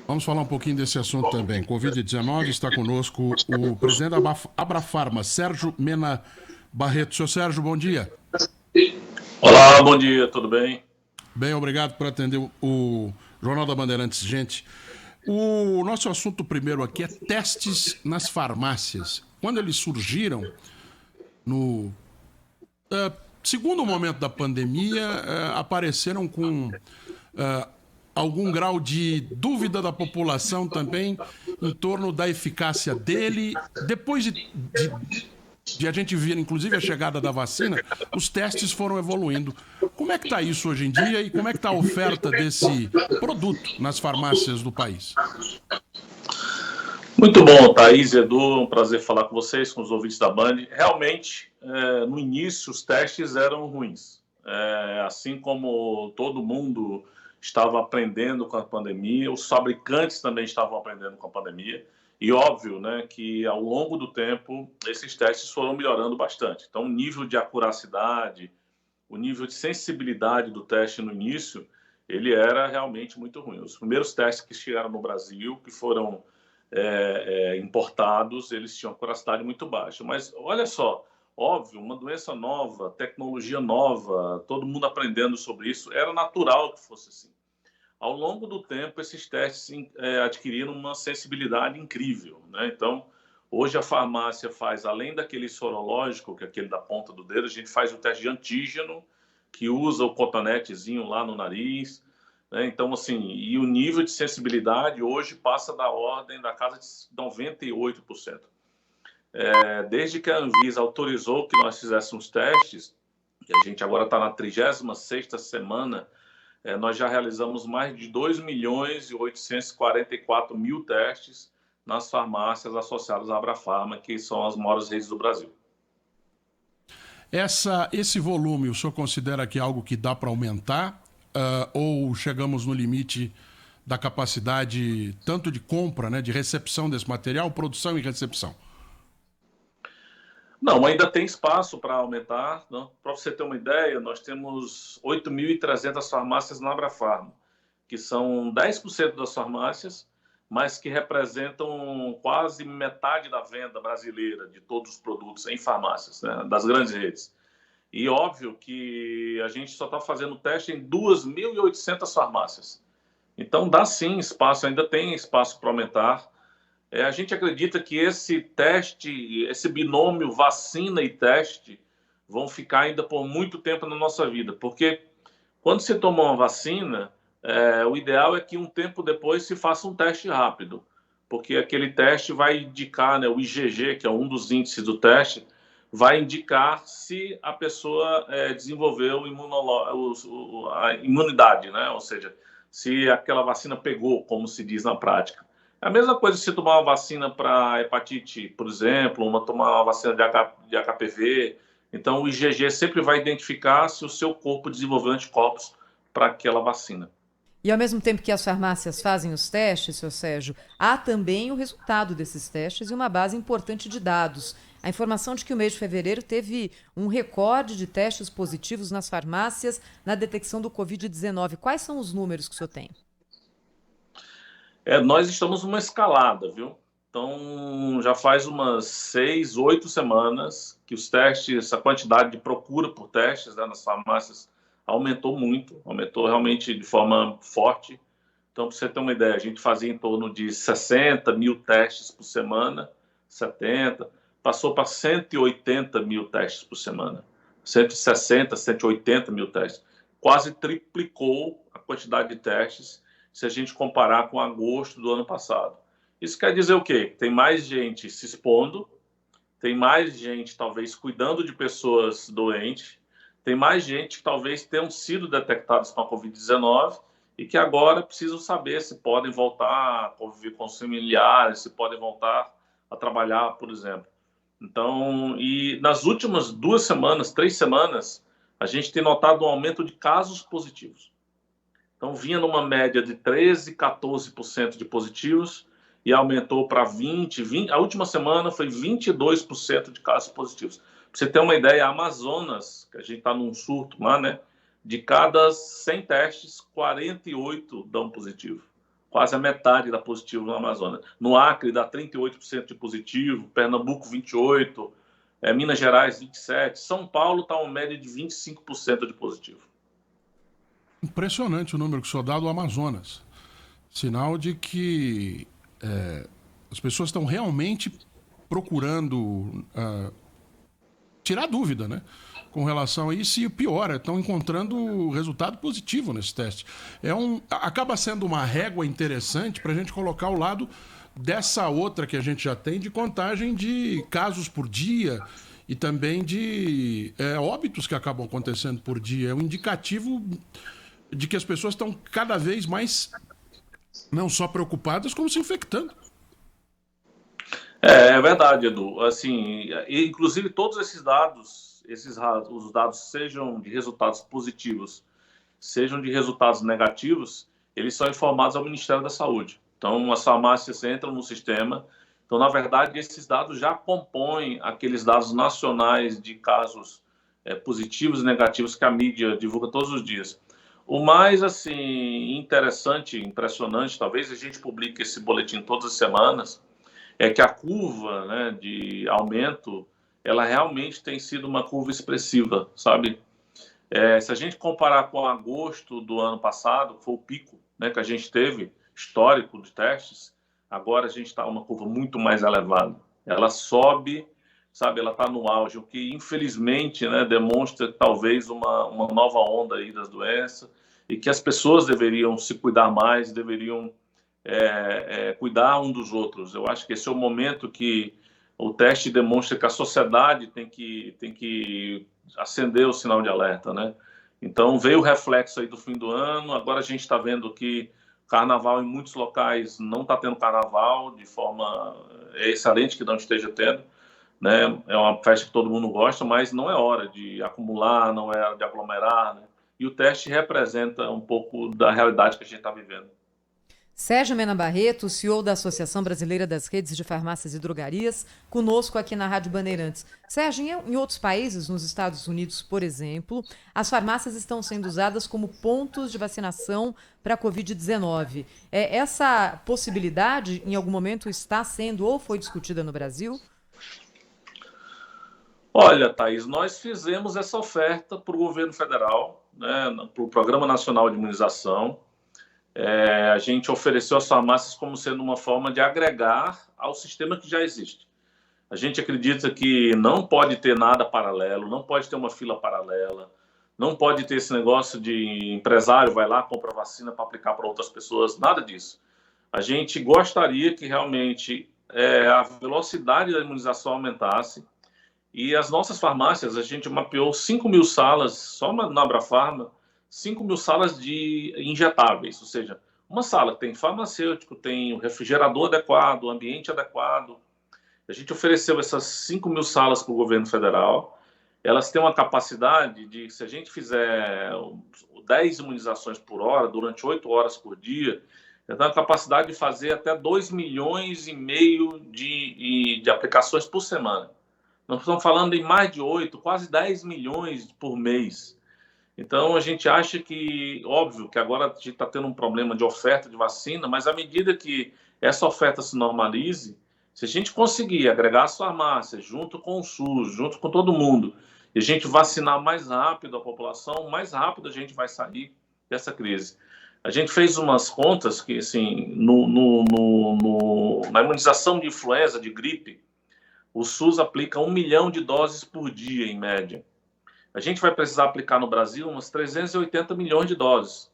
Vamos falar um pouquinho desse assunto também. Covid-19, está conosco o presidente da Abrafarma, Sérgio Mena Barreto. Seu Sérgio, bom dia. Olá, bom dia, tudo bem? Bem, obrigado por atender o Jornal da Bandeirantes. Gente, o nosso assunto primeiro aqui é testes nas farmácias. Quando eles surgiram, no segundo momento da pandemia, apareceram com algum grau de dúvida da população também em torno da eficácia dele. Depois de a gente ver, inclusive, a chegada da vacina, os testes foram evoluindo. Como é que está isso hoje em dia e como é que está a oferta desse produto nas farmácias do país? Muito bom, Thaís, Edu, um prazer falar com vocês, com os ouvintes da Band. Realmente, no início, os testes eram ruins. Assim como todo mundo estava aprendendo com a pandemia, os fabricantes também estavam aprendendo com a pandemia. E óbvio, né, que ao longo do tempo, esses testes foram melhorando bastante. Então, o nível de acuracidade, o nível de sensibilidade do teste no início, ele era realmente muito ruim. Os primeiros testes que chegaram no Brasil, que foram importados, eles tinham acuracidade muito baixa. Mas olha só, óbvio, uma doença nova, tecnologia nova, todo mundo aprendendo sobre isso, era natural que fosse assim. Ao longo do tempo, esses testes adquiriram uma sensibilidade incrível, né? Então, hoje a farmácia faz, além daquele sorológico, que é aquele da ponta do dedo, a gente faz o teste de antígeno, que usa o cotonetezinho lá no nariz, né? Então, assim, e o nível de sensibilidade hoje passa da ordem da casa de 98%. Desde que a Anvisa autorizou que nós fizéssemos testes, e a gente agora está na 36ª semana, nós já realizamos mais de 2.844.000 testes nas farmácias associadas à Abrafarma, que são as maiores redes do Brasil. Esse volume, o senhor considera que é algo que dá para aumentar? Ou chegamos no limite da capacidade tanto de compra, né, de recepção desse material, produção e recepção? Não, ainda tem espaço para aumentar. Para você ter uma ideia, nós temos 8.300 farmácias na Abrafarma, que são 10% das farmácias, mas que representam quase metade da venda brasileira de todos os produtos em farmácias, né, das grandes redes. E óbvio que a gente só está fazendo teste em 2.800 farmácias. Então dá sim espaço, ainda tem espaço para aumentar. A gente acredita que esse teste, esse binômio vacina e teste, vão ficar ainda por muito tempo na nossa vida. Porque quando se toma uma vacina, o ideal é que um tempo depois se faça um teste rápido. Porque aquele teste vai indicar, né, o IgG, que é um dos índices do teste, vai indicar se a pessoa desenvolveu a imunidade, né? Ou seja, se aquela vacina pegou, como se diz na prática. É a mesma coisa se tomar uma vacina para hepatite, por exemplo, tomar uma vacina de HPV. Então, o IgG sempre vai identificar se o seu corpo desenvolveu anticorpos para aquela vacina. E ao mesmo tempo que as farmácias fazem os testes, seu Sérgio, há também o resultado desses testes e uma base importante de dados. A informação de que o mês de fevereiro teve um recorde de testes positivos nas farmácias na detecção do Covid-19. Quais são os números que o senhor tem? Nós estamos numa escalada, viu? Então, já faz umas 6, 8 semanas que os testes, a quantidade de procura por testes, né, nas farmácias aumentou muito, aumentou realmente de forma forte. Então, para você ter uma ideia, a gente fazia em torno de 60.000 testes por semana, 70, passou para 180.000 testes por semana, 160, 180.000 testes. Quase triplicou a quantidade de testes se a gente comparar com agosto do ano passado. Isso quer dizer o quê? Tem mais gente se expondo, tem mais gente talvez cuidando de pessoas doentes, tem mais gente que talvez tenham sido detectados com a Covid-19 e que agora precisam saber se podem voltar a conviver com os familiares, se podem voltar a trabalhar, por exemplo. Então, e nas últimas 2 semanas, 3 semanas, a gente tem notado um aumento de casos positivos. Então, vinha numa média de 13%, 14% de positivos e aumentou para 20%. A última semana foi 22% de casos positivos. Para você ter uma ideia, a Amazonas, que a gente está num surto lá, né? De cada 100 testes, 48 dão positivo. quase a metade dá positivo no Amazonas. No Acre dá 38% de positivo, Pernambuco 28%, Minas Gerais 27%, São Paulo está uma média de 25% de positivo. Impressionante o número que o senhor dá do Amazonas. Sinal de que as pessoas estão realmente procurando tirar dúvida, né? Com relação a isso, e pior, estão encontrando resultado positivo nesse teste. Acaba sendo uma régua interessante para a gente colocar ao lado dessa outra que a gente já tem de contagem de casos por dia e também de óbitos que acabam acontecendo por dia. É um indicativo de que as pessoas estão cada vez mais não só preocupadas, como se infectando. É verdade, Edu. Assim, inclusive todos esses dados, os dados sejam de resultados positivos, sejam de resultados negativos, eles são informados ao Ministério da Saúde. Então, as farmácias entram no sistema. Então, na verdade, esses dados já compõem aqueles dados nacionais de casos positivos e negativos que a mídia divulga todos os dias. O mais assim interessante, impressionante, talvez a gente publique esse boletim todas as semanas, é que a curva, né, de aumento, ela realmente tem sido uma curva expressiva, sabe? Se a gente comparar com agosto do ano passado, que foi o pico, né, que a gente teve, histórico de testes, agora a gente está uma curva muito mais elevada. Ela sobe, sabe? Ela está no auge, o que infelizmente, né, demonstra talvez uma nova onda aí das doenças e que as pessoas deveriam se cuidar mais, deveriam cuidar um dos outros. Eu acho que esse é o momento que o teste demonstra que a sociedade tem que acender o sinal de alerta, né? Então, veio o reflexo aí do fim do ano, agora a gente está vendo que carnaval em muitos locais não está tendo carnaval de forma excelente que não esteja tendo, né? É uma festa que todo mundo gosta, mas não é hora de acumular, não é hora de aglomerar, né? E o teste representa um pouco da realidade que a gente está vivendo. Sérgio Mena Barreto, CEO da Associação Brasileira das Redes de Farmácias e Drogarias, conosco aqui na Rádio Bandeirantes. Sérgio, em outros países, nos Estados Unidos, por exemplo, as farmácias estão sendo usadas como pontos de vacinação para a Covid-19. Essa possibilidade, em algum momento, está sendo ou foi discutida no Brasil? Olha, Thaís, nós fizemos essa oferta para o governo federal, né, para o Programa Nacional de Imunização. A gente ofereceu às farmácias como sendo uma forma de agregar ao sistema que já existe. A gente acredita que não pode ter nada paralelo, não pode ter uma fila paralela, não pode ter esse negócio de empresário vai lá, compra vacina para aplicar para outras pessoas, nada disso. A gente gostaria que realmente a velocidade da imunização aumentasse e as nossas farmácias, a gente mapeou 5.000 salas, só na Abrafarma, 5.000 salas de injetáveis, ou seja, uma sala que tem farmacêutico, tem o refrigerador adequado, o ambiente adequado. A gente ofereceu essas 5.000 salas para o governo federal. Elas têm uma capacidade de, se a gente fizer 10 imunizações por hora, durante 8 horas por dia, ela tem a capacidade de fazer até 2,5 milhões de aplicações por semana. Nós estamos falando em mais de 8, quase 10 milhões por mês. Então, a gente acha que, óbvio, que agora a gente está tendo um problema de oferta de vacina, mas à medida que essa oferta se normalize, se a gente conseguir agregar as farmácias junto com o SUS, junto com todo mundo, e a gente vacinar mais rápido a população, mais rápido a gente vai sair dessa crise. A gente fez umas contas que, assim, na imunização de influenza, de gripe, o SUS aplica 1 milhão de doses por dia, em média. A gente vai precisar aplicar no Brasil umas 380 milhões de doses.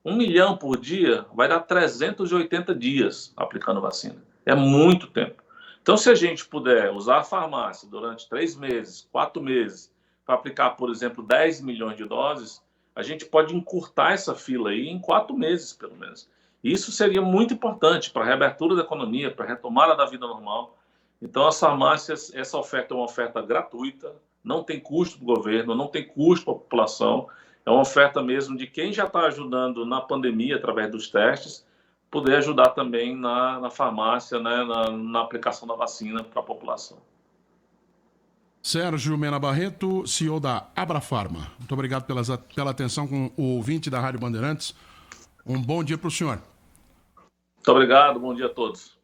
1 milhão por dia vai dar 380 dias aplicando vacina. É muito tempo. Então, se a gente puder usar a farmácia durante 3 meses, 4 meses, para aplicar, por exemplo, 10 milhões de doses, a gente pode encurtar essa fila aí em 4 meses, pelo menos. E isso seria muito importante para a reabertura da economia, para a retomada da vida normal. Então, as farmácias, essa oferta é uma oferta gratuita, não tem custo para o governo, não tem custo para a população, é uma oferta mesmo de quem já está ajudando na pandemia através dos testes, poder ajudar também na farmácia, né, na aplicação da vacina para a população. Sérgio Mena Barreto, CEO da Abrafarma. Muito obrigado pela atenção com o ouvinte da Rádio Bandeirantes. Um bom dia para o senhor. Muito obrigado, bom dia a todos.